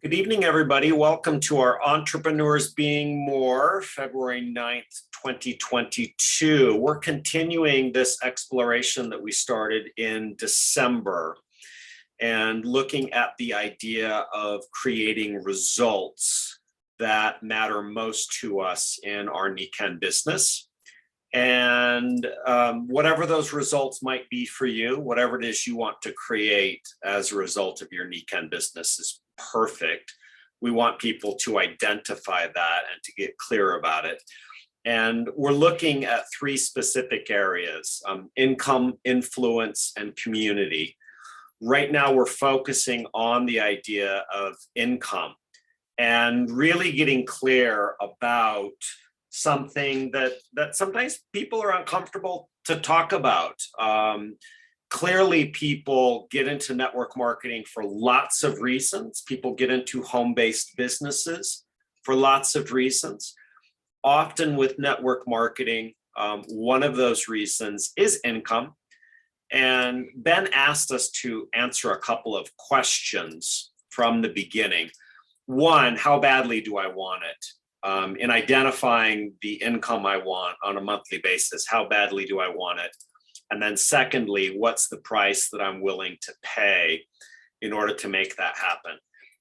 Good evening, everybody. Welcome to our Entrepreneurs Being More, February 9th, 2022. We're continuing this exploration that we started in December and looking at the idea of creating results that matter most to us in our Nikken business. And whatever those results might be for you, whatever it is you want to create as a result of your Nikken business is perfect. We want people to identify that and to get clear about it. And we're looking at three specific areas: income, influence, and community. Right now, we're focusing on the idea of income and really getting clear about something that sometimes people are uncomfortable to talk about. Clearly, people get into network marketing for lots of reasons. People get into home-based businesses for lots of reasons. Often with network marketing, one of those reasons is income. And Ben asked us to answer a couple of questions from the beginning. One, how badly do I want it? In identifying the income I want on a monthly basis, how badly do I want it? And then secondly, what's the price that I'm willing to pay in order to make that happen?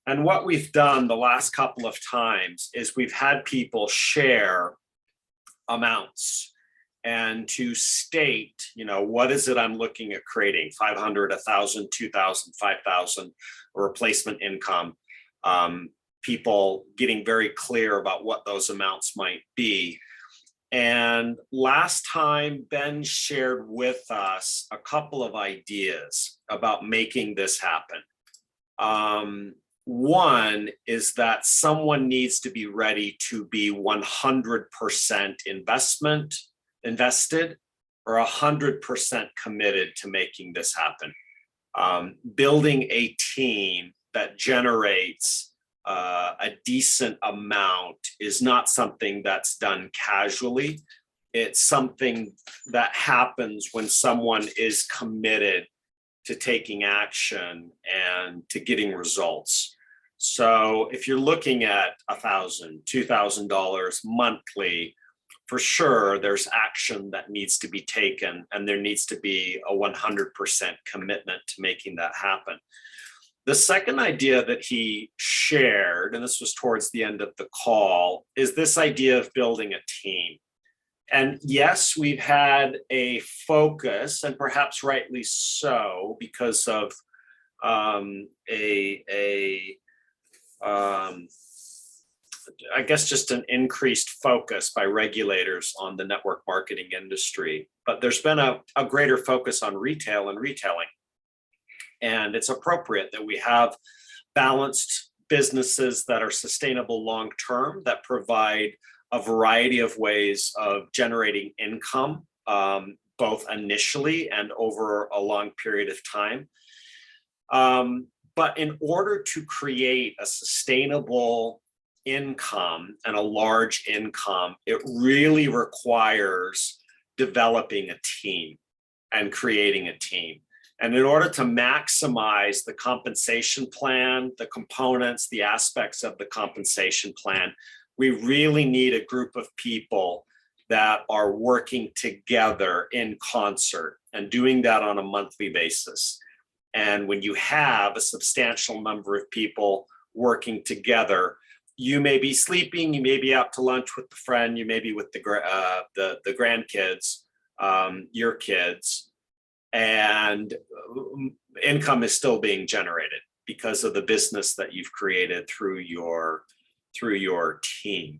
And what we've done the last couple of times is we've had people share amounts and to state, what is it I'm looking at creating? 500, 1,000, 2,000, 5,000 replacement income. People getting very clear about what those amounts might be. And last time, Ben shared with us a couple of ideas about making this happen. One is that someone needs to be ready to be 100% invested or 100% committed to making this happen. Building a team that generates a decent amount is not something that's done casually. It's something that happens when someone is committed to taking action and to getting results. So if you're looking at $1,000, $2,000 monthly, for sure, there's action that needs to be taken, and there needs to be a 100% commitment to making that happen. The second idea that he shared, and this was towards the end of the call, is this idea of building a team. And yes, we've had a focus, and perhaps rightly so, because of I guess just an increased focus by regulators on the network marketing industry. But there's been a greater focus on retail and retailing. And it's appropriate that we have balanced businesses that are sustainable long-term, that provide a variety of ways of generating income, both initially and over a long period of time. But in order to create a sustainable income and a large income, it really requires developing a team and creating a team. And in order to maximize the compensation plan, the components, the aspects of the compensation plan, we really need a group of people that are working together in concert and doing that on a monthly basis. And when you have a substantial number of people working together, you may be sleeping, you may be out to lunch with the friend, you may be with the grandkids, your kids, and income is still being generated because of the business that you've created through your team.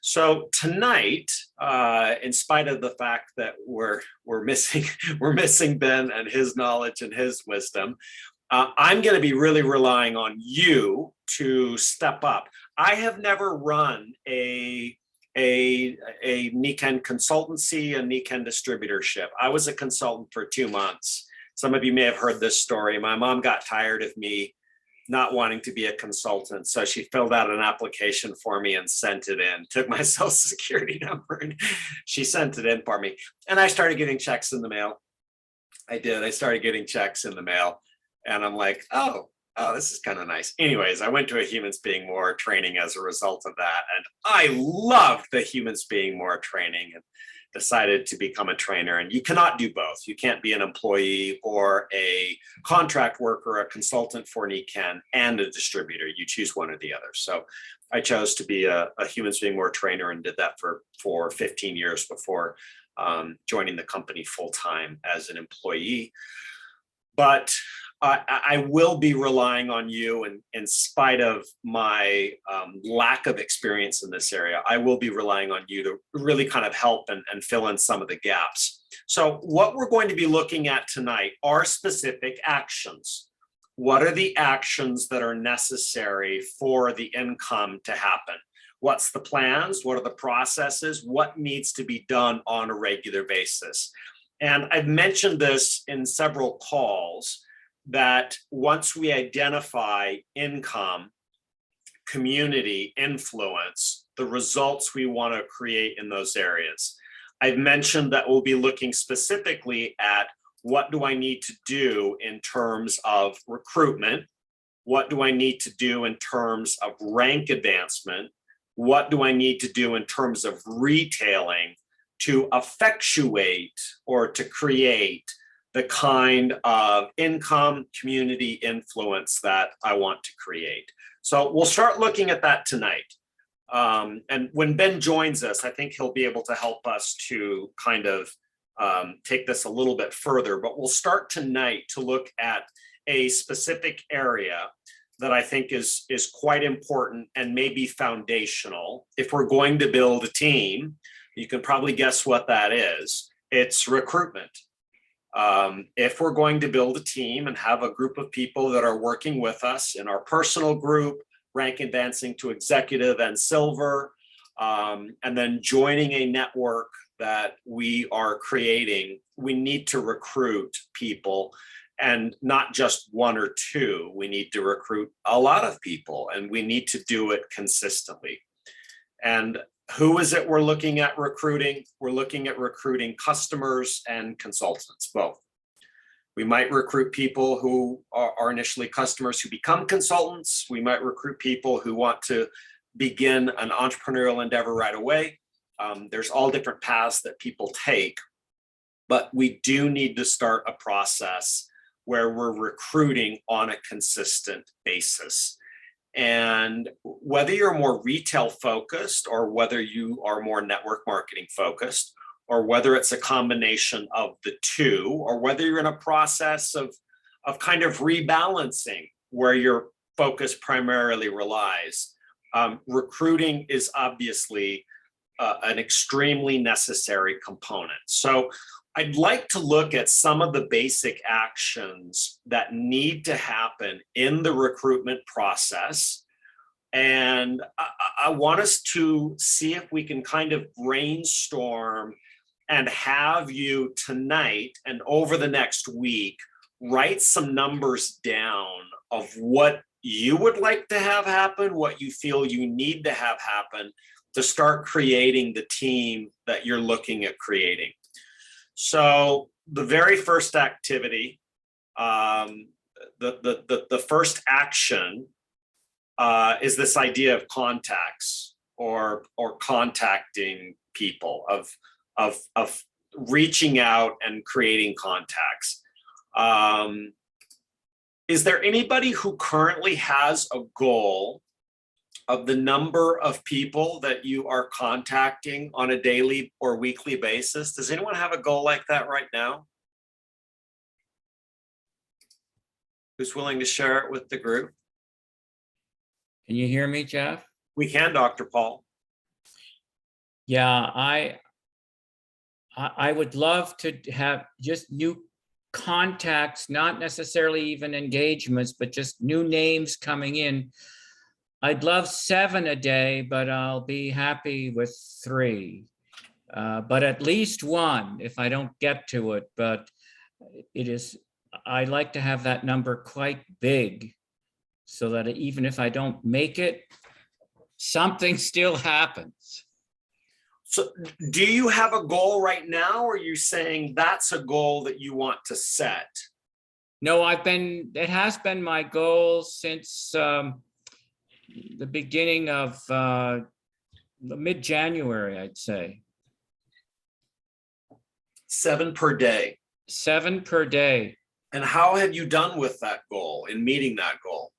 So tonight, in spite of the fact that we're missing Ben and his knowledge and his wisdom, I'm going to be really relying on you to step up. I have never run a Nikken consultancy, a Nikken distributorship. I was a consultant for 2 months. Some of you may have heard this story. My mom got tired of me not wanting to be a consultant, so she filled out an application for me and sent it in, took my social security number, and she sent it in for me. And I started getting checks in the mail. I started getting checks in the mail. And I'm like, oh, Oh, this is kind of nice. Anyways, I went to a Humans Being More training as a result of that. And I loved the Humans Being More training and decided to become a trainer. And you cannot do both. You can't be an employee or a contract worker, a consultant for Nikken and a distributor. You choose one or the other. So I chose to be a Humans Being More trainer and did that for 15 years before joining the company full time as an employee. But I will be relying on you, and in spite of my lack of experience in this area, I will be relying on you to really kind of help and fill in some of the gaps. So what we're going to be looking at tonight are specific actions. What are the actions that are necessary for the income to happen? What's the plans? What are the processes? What needs to be done on a regular basis? And I've mentioned this in several calls, that once we identify income, community, influence, the results we want to create in those areas. I've mentioned that we'll be looking specifically at what do I need to do in terms of recruitment? What do I need to do in terms of rank advancement? What do I need to do in terms of retailing to effectuate or to create the kind of income, community influence that I want to create? So we'll start looking at that tonight. And when Ben joins us, I think he'll be able to help us to kind of take this a little bit further, but we'll start tonight to look at a specific area that I think is quite important and maybe foundational. If we're going to build a team, you can probably guess what that is. It's recruitment. If we're going to build a team and have a group of people that are working with us in our personal group, rank advancing to executive and silver, and then joining a network that we are creating, we need to recruit people, and not just one or two. We need to recruit a lot of people, and we need to do it consistently. And who is it we're looking at recruiting? We're looking at recruiting customers and consultants, both. We might recruit people who are initially customers who become consultants. We might recruit people who want to begin an entrepreneurial endeavor right away. There's all different paths that people take, but we do need to start a process where we're recruiting on a consistent basis. And whether you're more retail focused or whether you are more network marketing focused, or whether it's a combination of the two, or whether you're in a process of kind of rebalancing where your focus primarily relies, recruiting is obviously an extremely necessary component. So I'd like to look at some of the basic actions that need to happen in the recruitment process. And I want us to see if we can kind of brainstorm and have you tonight and over the next week write some numbers down of what you would like to have happen, what you feel you need to have happen to start creating the team that you're looking at creating. So the very first activity, the first action is this idea of contacts or contacting people, of reaching out and creating contacts. Is there anybody who currently has a goal of the number of people that you are contacting on a daily or weekly basis? Does anyone have a goal like that right now? Who's willing to share it with the group? Can you hear me, Jeff? We can, Dr. Paul. Yeah, I would love to have just new contacts, not necessarily even engagements, but just new names coming in. I'd love 7 a day, but I'll be happy with 3. But at least 1 if I don't get to it. But I like to have that number quite big so that even if I don't make it, something still happens. So do you have a goal right now, or are you saying that's a goal that you want to set? No, it has been my goal since the beginning of mid-January, I'd say. 7 per day. 7 per day. And how have you done with that goal, in meeting that goal?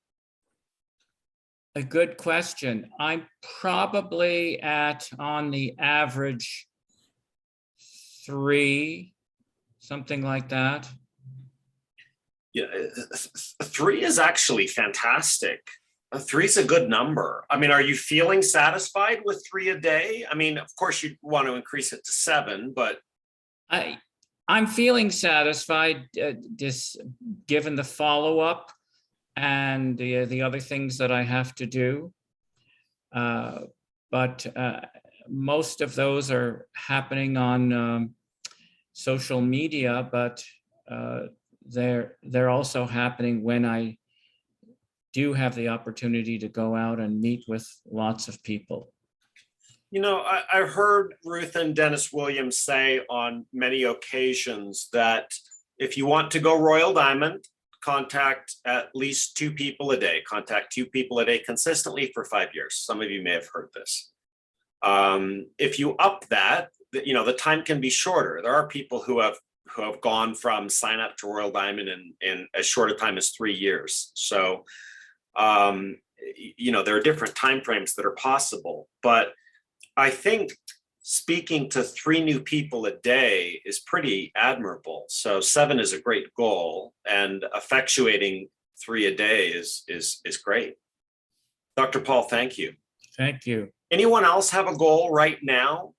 A good question. I'm probably on the average 3, something like that. Yeah, 3 is actually fantastic. 3 is a good number. I mean, are you feeling satisfied with 3 a day? I mean, of course, you want to increase it to 7, but I'm feeling satisfied, given the follow-up and the other things that I have to do. But most of those are happening on social media, but they're also happening when I do have the opportunity to go out and meet with lots of people. You know, I've heard Ruth and Dennis Williams say on many occasions that if you want to go Royal Diamond, contact at least 2 people a day, contact 2 people a day consistently for 5 years. Some of you may have heard this. If you up that, you know, the time can be shorter. There are people who have gone from sign up to Royal Diamond in as short a time as 3 years. So, you know, there are different timeframes that are possible, but I think speaking to 3 new people a day is pretty admirable. So 7 is a great goal, and effectuating 3 a day is great. Dr. Paul, thank you. Thank you. Anyone else have a goal right now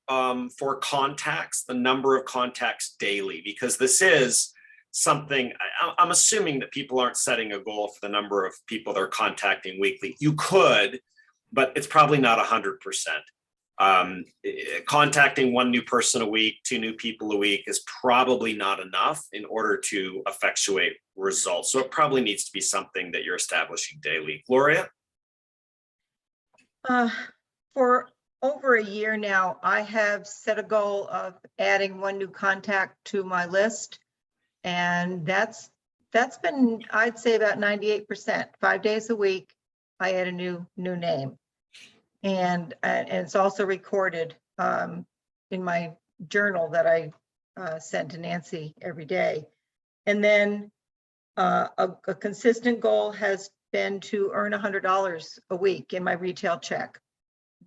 for contacts, the number of contacts daily? Because this is something, I'm assuming that people aren't setting a goal for the number of people they're contacting weekly. You could, but it's probably not 100%. Contacting 1 new person a week, 2 new people a week is probably not enough in order to effectuate results. So it probably needs to be something that you're establishing daily. Gloria? For over a year now, I have set a goal of adding 1 new contact to my list. And that's been, I'd say, about 98%. 5 days a week, I add a new name. And it's also recorded in my journal that I send to Nancy every day. And then a consistent goal has been to earn $100 a week in my retail check.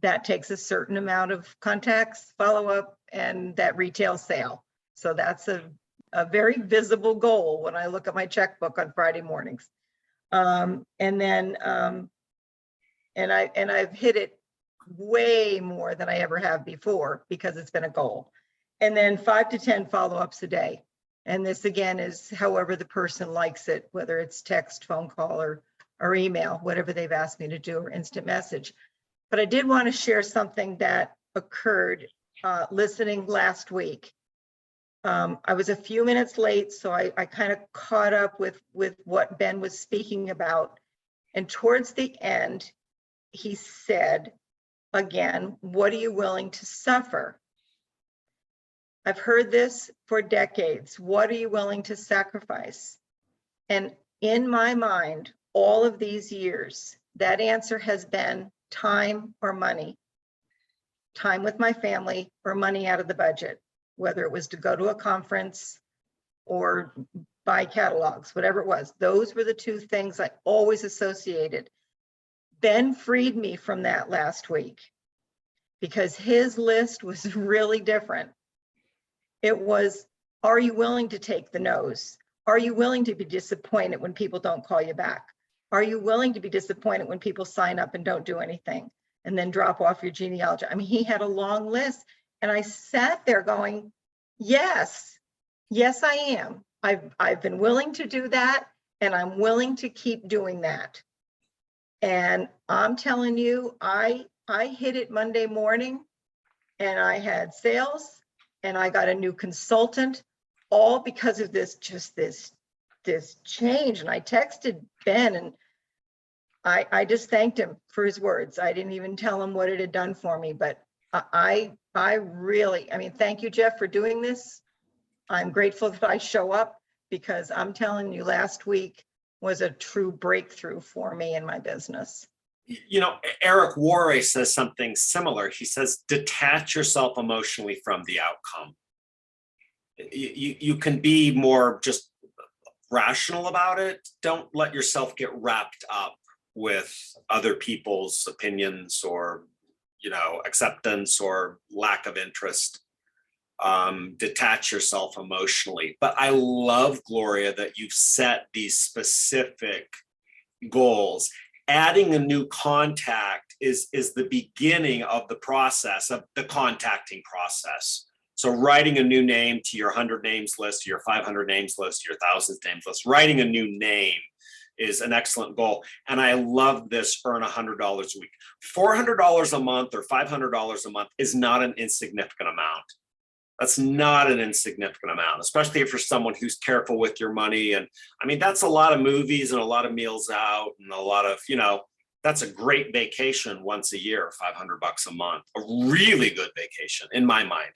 That takes a certain amount of contacts, follow-up, and that retail sale. So that's a very visible goal when I look at my checkbook on Friday mornings. And I've hit it way more than I ever have before because it's been a goal. And then 5 to 10 follow-ups a day. And this again is however the person likes it, whether it's text, phone call, or email, whatever they've asked me to do, or instant message. But I did want to share something that occurred listening last week. I was a few minutes late, so I kind of caught up with what Ben was speaking about. And towards the end, he said, again, what are you willing to suffer? I've heard this for decades. What are you willing to sacrifice? And in my mind, all of these years, that answer has been time or money. Time with my family or money out of the budget, whether it was to go to a conference or buy catalogs, whatever it was. Those were the 2 things I always associated. Ben freed me from that last week because his list was really different. It was, are you willing to take the no's? Are you willing to be disappointed when people don't call you back? Are you willing to be disappointed when people sign up and don't do anything and then drop off your genealogy? I mean, he had a long list, and I sat there going, yes, I am. I've been willing to do that, and I'm willing to keep doing that. And I'm telling you, I hit it Monday morning, and I had sales, and I got a new consultant, all because of this change. And I texted Ben, and I just thanked him for his words. I didn't even tell him what it had done for me, but I really, thank you, Jeff, for doing this. I'm grateful that I show up, because I'm telling you, last week was a true breakthrough for me in my business. You know, Eric Worre says something similar. He says, detach yourself emotionally from the outcome. You can be more just rational about it. Don't let yourself get wrapped up with other people's opinions or, you know, acceptance or lack of interest. Detach yourself emotionally. But I love, Gloria, that you've set these specific goals. Adding a new contact is the beginning of the process, of the contacting process. So writing a new name to your 100 names list, your 500 names list, your 1,000 names list, writing a new name is an excellent goal. And I love this, earn $100 a week. $400 a month or $500 a month is not an insignificant amount. That's not an insignificant amount, especially if you're someone who's careful with your money. And I mean, that's a lot of movies and a lot of meals out and a lot of, you know, that's a great vacation once a year, $500 a month, a really good vacation in my mind.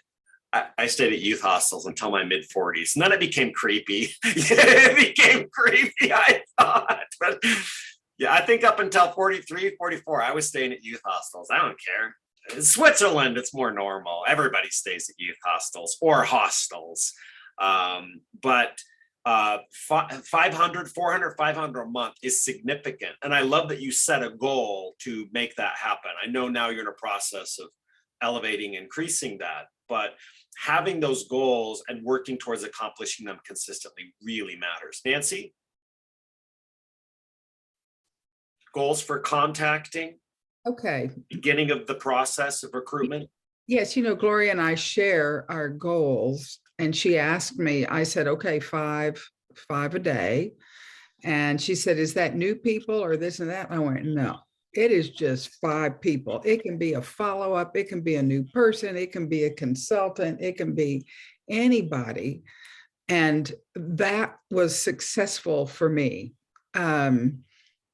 I stayed at youth hostels until my mid 40s, and then it became creepy. It became creepy, I thought. But yeah, I think up until 43, 44, I was staying at youth hostels. I don't care. In Switzerland, it's more normal. Everybody stays at youth hostels or hostels. But 500, 400, 500 a month is significant. And I love that you set a goal to make that happen. I know now you're in a process of elevating, increasing that, but having those goals and working towards accomplishing them consistently really matters. Nancy? Goals for contacting? Okay. Beginning of the process of recruitment? Yes, you know, Gloria and I share our goals. And she asked me, I said, okay, five a day. And she said, is that new people or this and that? I went, no, it is just 5 people. It can be a follow-up. It can be a new person. It can be a consultant. It can be anybody. And that was successful for me.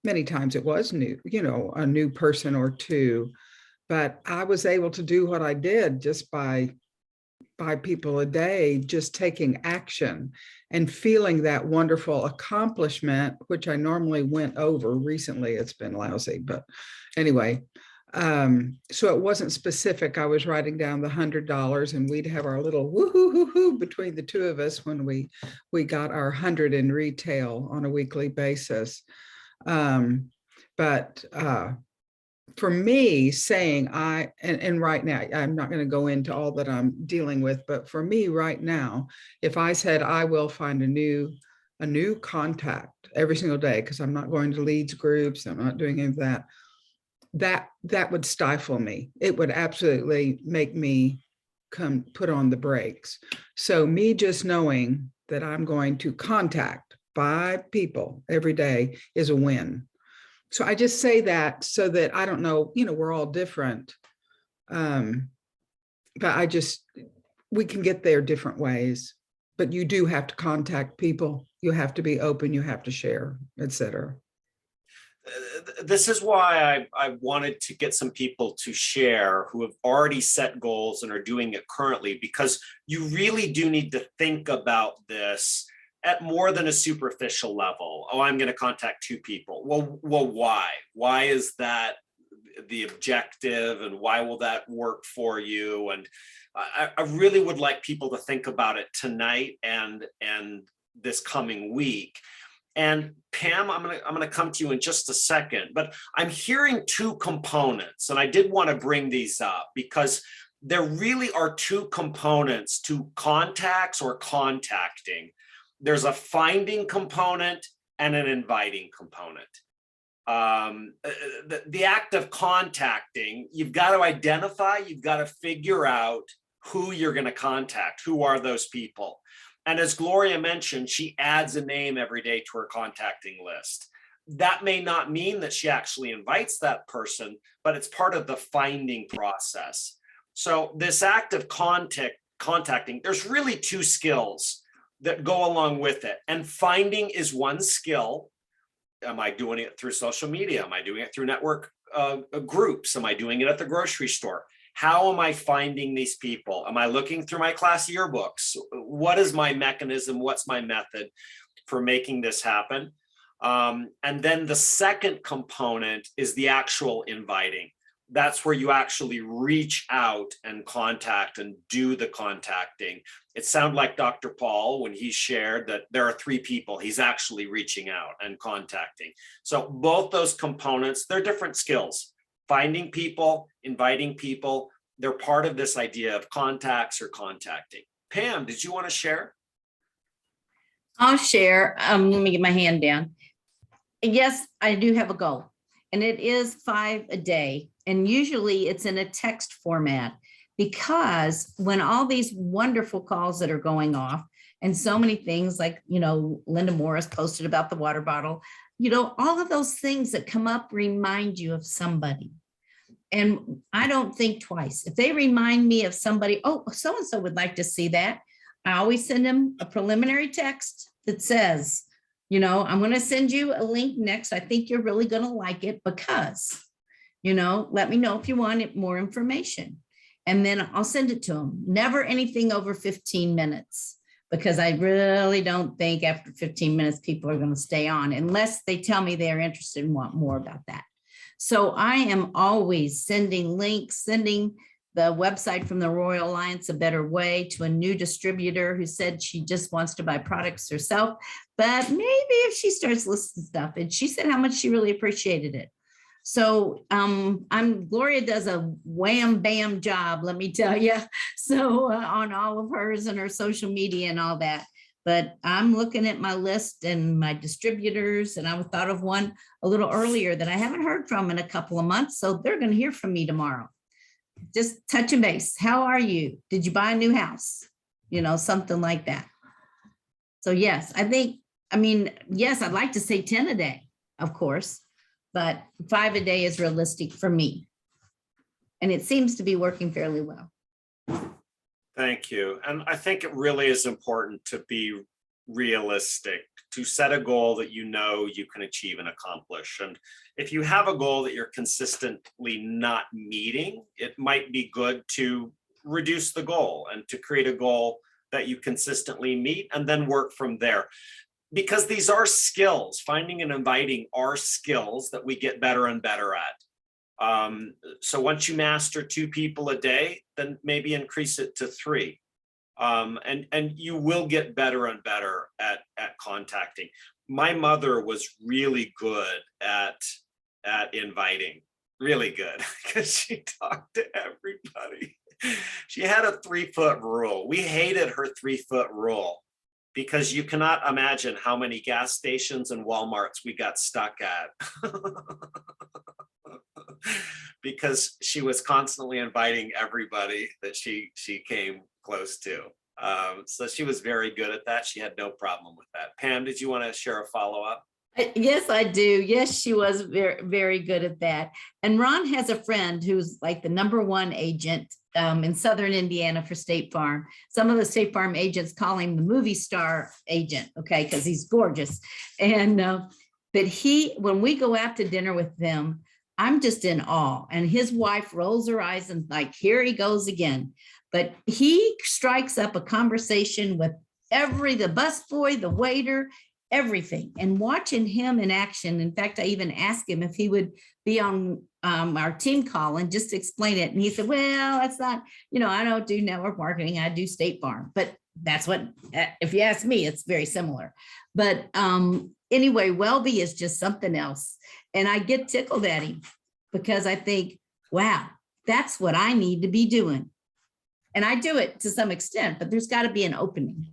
Many times it was new, you know, a new person or 2, but I was able to do what I did just by 5 people a day, just taking action and feeling that wonderful accomplishment, which I normally went over. Recently, it's been lousy, but anyway, so it wasn't specific. I was writing down the $100 and we'd have our little woohoo between the 2 of us when we got our 100 in retail on a weekly basis. But for me, saying and right now, I'm not going to go into all that I'm dealing with, but for me right now, if I said I will find a new contact every single day, because I'm not going to leads groups, I'm not doing any of that would stifle me. It would absolutely make me put on the brakes. So me just knowing that I'm going to contact 5 people every day is a win. So I just say that so that I don't know, you know, we're all different. But we can get there different ways, but you do have to contact people. You have to be open, you have to share, etc. This is why I wanted to get some people to share who have already set goals and are doing it currently, because you really do need to think about this at more than a superficial level. Oh, I'm going to contact 2 people. Well, why? Why is that the objective, and why will that work for you? And I really would like people to think about it tonight and this coming week. And Pam, I'm going to come to you in just a second, but I'm hearing 2 components, and I did want to bring these up because there really are 2 components to contacts or contacting. There's a finding component and an inviting component. The act of contacting, you've got to identify, you've got to figure out who you're going to contact, who are those people. And as Gloria mentioned, she adds a name every day to her contacting list. That may not mean that she actually invites that person, but it's part of the finding process. So this act of contacting, there's really 2 skills that go along with it. And finding is one skill. Am I doing it through social media? Am I doing it through network groups? Am I doing it at the grocery store? How am I finding these people? Am I looking through my class yearbooks? What is my mechanism? What's my method for making this happen? And then the second component is the actual inviting. That's where you actually reach out and contact and do the contacting. It sounded like Dr. Paul when he shared that there are 3 people he's actually reaching out and contacting. So both those components, they're different skills. Finding people, inviting people, they're part of this idea of contacts or contacting. Pam, did you want to share? I'll share. Let me get my hand down. Yes, I do have a goal, and it is 5 a day. And usually it's in a text format, because when all these wonderful calls that are going off and so many things like, Linda Morris posted about the water bottle, all of those things that come up remind you of somebody. And I don't think twice. If they remind me of somebody, oh, so-and-so would like to see that, I always send them a preliminary text that says, I'm going to send you a link next. I think you're really going to like it because, let me know if you want more information. And then I'll send it to them. Never anything over 15 minutes, because I really don't think after 15 minutes, people are going to stay on unless they tell me they're interested and want more about that. So I am always sending links, sending the website from the Royal Alliance A Better Way to a new distributor who said she just wants to buy products herself. But maybe if she starts listing stuff, and she said how much she really appreciated it. So Gloria does a wham bam job, let me tell you. So on all of hers and her social media and all that. But I'm looking at my list and my distributors, and I thought of one a little earlier that I haven't heard from in a couple of months. So they're going to hear from me tomorrow. Just touching base. How are you? Did you buy a new house? Something like that. So yes, yes, I'd like to say 10 a day, of course, but 5 a day is realistic for me. And it seems to be working fairly well. Thank you. And I think it really is important to be realistic, to set a goal that you can achieve and accomplish. And if you have a goal that you're consistently not meeting, it might be good to reduce the goal and to create a goal that you consistently meet and then work from there. Because these are skills. Finding and inviting are skills that we get better and better at. So once you master 2 people a day, then maybe increase it to 3. And you will get better and better at contacting. My mother was really good at inviting, really good, because she talked to everybody. She had a 3-foot rule. We hated her 3-foot rule because you cannot imagine how many gas stations and Walmarts we got stuck at. Because she was constantly inviting everybody that she came close to. So she was very good at that. She had no problem with that. Pam, did you want to share a follow-up? Yes, I do. Yes, she was very, very good at that. And Ron has a friend who's like the #1 agent in Southern Indiana for State Farm. Some of the State Farm agents call him the movie star agent, okay, because he's gorgeous. And but when we go out to dinner with them, I'm just in awe. And his wife rolls her eyes and like, here he goes again. But he strikes up a conversation with the busboy, the waiter, everything. And watching him in action. In fact, I even asked him if he would be on our team call and just explain it. And he said, well, that's not, I don't do network marketing. I do State Farm. But that's what, if you ask me, it's very similar. But anyway, Welby is just something else. And I get tickled at him because I think, wow, that's what I need to be doing. And I do it to some extent, but there's got to be an opening.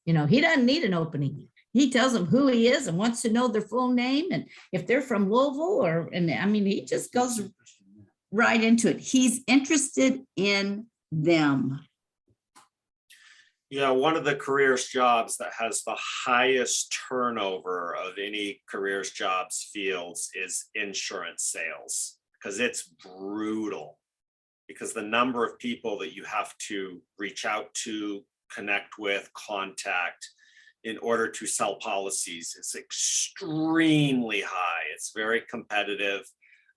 He doesn't need an opening. He tells them who he is and wants to know their full name. And if they're from Louisville he just goes right into it. He's interested in them. Yeah, one of the careers jobs that has the highest turnover of any careers jobs fields is insurance sales, because it's brutal. Because the number of people that you have to reach out to, connect with, contact in order to sell policies is extremely high. It's very competitive.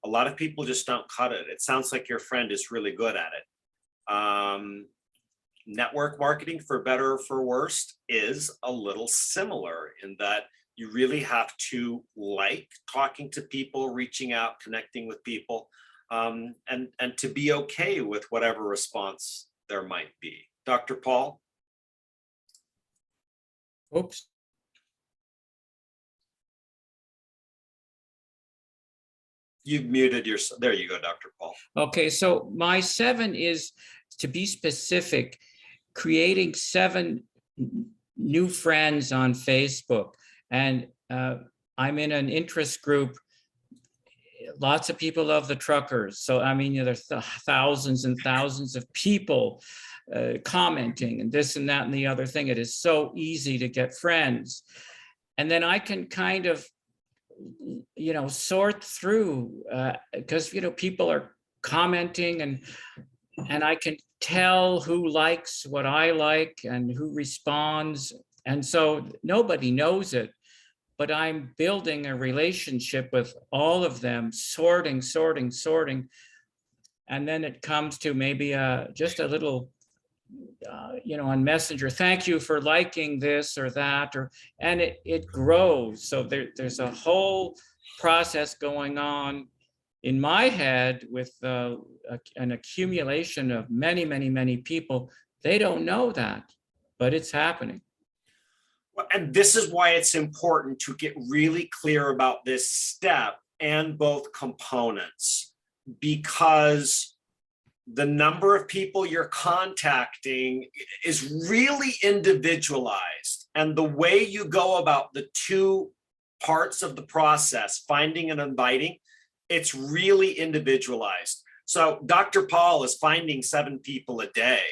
A lot of people just don't cut it. It sounds like your friend is really good at it. Network marketing, for better or for worse, is a little similar in that you really have to like talking to people, reaching out, connecting with people, and to be okay with whatever response there might be. Dr. Paul? Oops. You've muted yourself. There you go, Dr. Paul. Okay, so my 7 is, to be specific, creating 7 new friends on Facebook. And I'm in an interest group. Lots of people love the truckers. So, I mean, there's thousands and thousands of people commenting and this and that and the other thing. It is so easy to get friends. And then I can kind of, sort through, because, people are commenting and I can tell who likes what I like and who responds. And so nobody knows it, but I'm building a relationship with all of them, sorting. And then it comes to maybe just a little, on Messenger, thank you for liking this or that, and it grows. So there's a whole process going on in my head with an accumulation of many people. They don't know that, but it's happening. And this is why it's important to get really clear about this step and both components, because the number of people you're contacting is really individualized. And the way you go about the 2 parts of the process, finding and inviting, it's really individualized. So Dr. Paul is finding 7 people a day,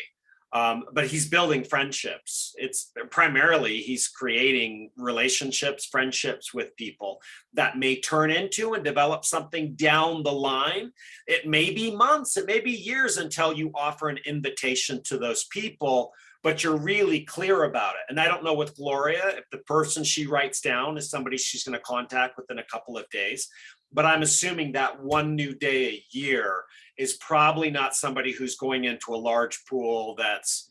but he's building friendships. It's primarily he's creating relationships, friendships with people that may turn into and develop something down the line. It may be months, it may be years until you offer an invitation to those people, but you're really clear about it. And I don't know with Gloria, if the person she writes down is somebody she's going to contact within a couple of days, but I'm assuming that 1 new day a year is probably not somebody who's going into a large pool that's,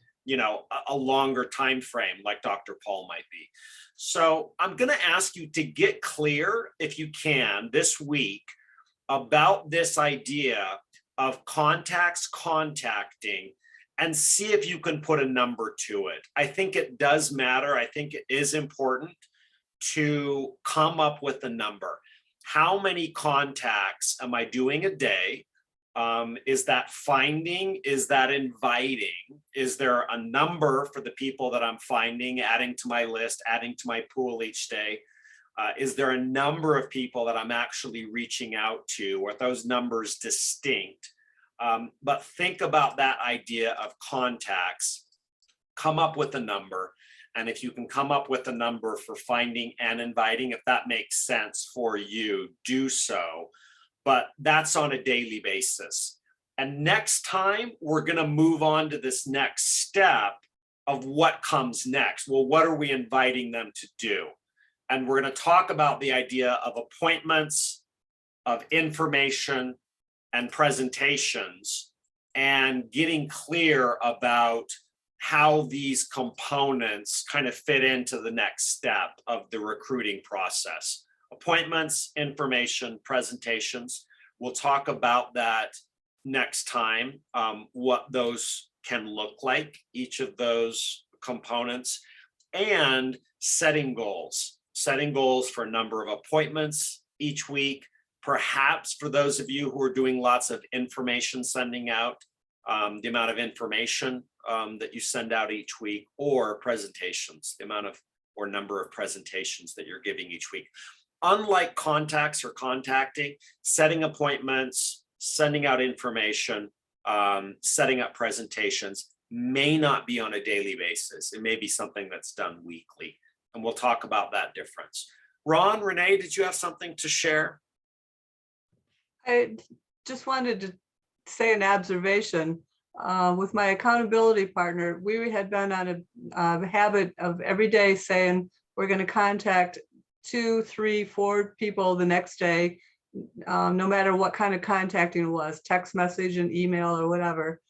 a longer time frame like Dr. Paul might be. So I'm going to ask you to get clear, if you can, this week about this idea of contacts contacting, and see if you can put a number to it. I think it does matter. I think it is important to come up with a number. How many contacts am I doing a day? Is that finding? Is that inviting? Is there a number for the people that I'm finding, adding to my list, adding to my pool each day? Is there a number of people that I'm actually reaching out to? Are those numbers distinct? But think about that idea of contacts, come up with a number. And if you can come up with a number for finding and inviting, if that makes sense for you, do so. But that's on a daily basis. And next time, we're going to move on to this next step of what comes next. Well, what are we inviting them to do? And we're going to talk about the idea of appointments, of information, and presentations, and getting clear about how these components kind of fit into the next step of the recruiting process. Appointments, information, presentations. We'll talk about that next time, what those can look like, each of those components, and setting goals for a number of appointments each week. Perhaps for those of you who are doing lots of information sending out, the amount of information that you send out each week, or presentations, the amount of or number of presentations that you're giving each week. Unlike contacts or contacting, setting appointments, sending out information, setting up presentations may not be on a daily basis. It may be something that's done weekly. And we'll talk about that difference. Ron, Renee, did you have something to share? I just wanted to say an observation. With my accountability partner, we had been on a habit of every day saying we're going to contact 2, 3, 4 people the next day, no matter what kind of contacting it was, text message and email or whatever.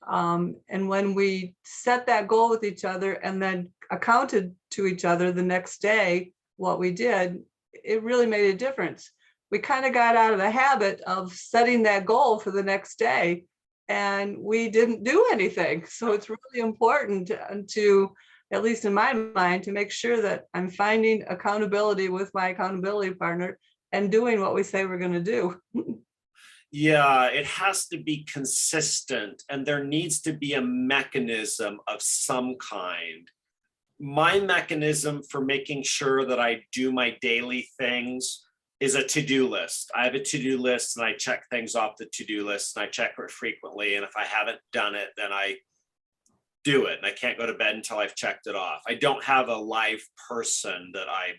And when we set that goal with each other and then accounted to each other the next day what we did, it really made a difference. We kind of got out of the habit of setting that goal for the next day, and we didn't do anything. So it's really important to, at least in my mind, to make sure that I'm finding accountability with my accountability partner and doing what we say we're going to do. Yeah, it has to be consistent, and there needs to be a mechanism of some kind. My mechanism for making sure that I do my daily things is a to-do list. I have a to-do list and I check things off the to-do list, and I check it frequently. And if I haven't done it, then I do it. And I can't go to bed until I've checked it off. I don't have a live person that I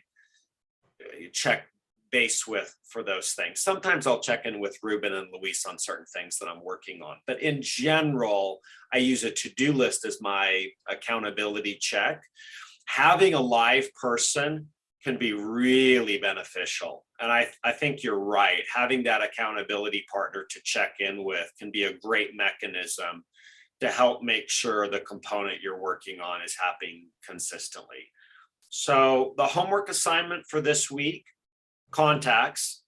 check base with for those things. Sometimes I'll check in with Ruben and Luis on certain things that I'm working on. But in general, I use a to-do list as my accountability check. Having a live person can be really beneficial. And I think you're right. Having that accountability partner to check in with can be a great mechanism to help make sure the component you're working on is happening consistently. So the homework assignment for this week, contacts,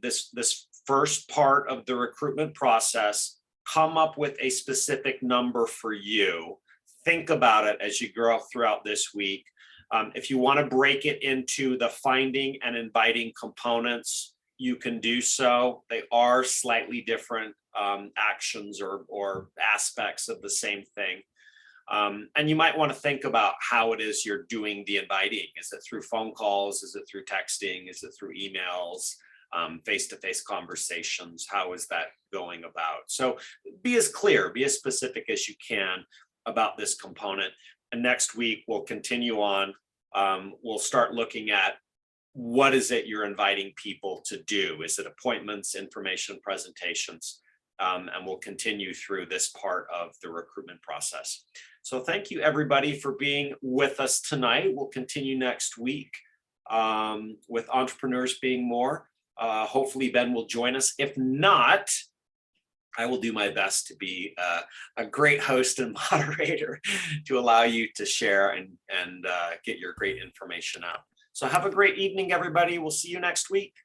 this first part of the recruitment process, come up with a specific number for you. Think about it as you grow throughout this week. If you want to break it into the finding and inviting components, you can do so. They are slightly different actions or aspects of the same thing. And you might want to think about how it is you're doing the inviting. Is it through phone calls? Is it through texting? Is it through emails? Face-to-face conversations? How is that going about? So be as clear, be as specific as you can about this component. And next week, we'll continue on. We'll start looking at what is it you're inviting people to do? Is it appointments, information, presentations? And we'll continue through this part of the recruitment process. So thank you, everybody, for being with us tonight. We'll continue next week with Entrepreneurs Being More. Hopefully, Ben will join us. If not, I will do my best to be a great host and moderator to allow you to share and get your great information out. So have a great evening, everybody. We'll see you next week.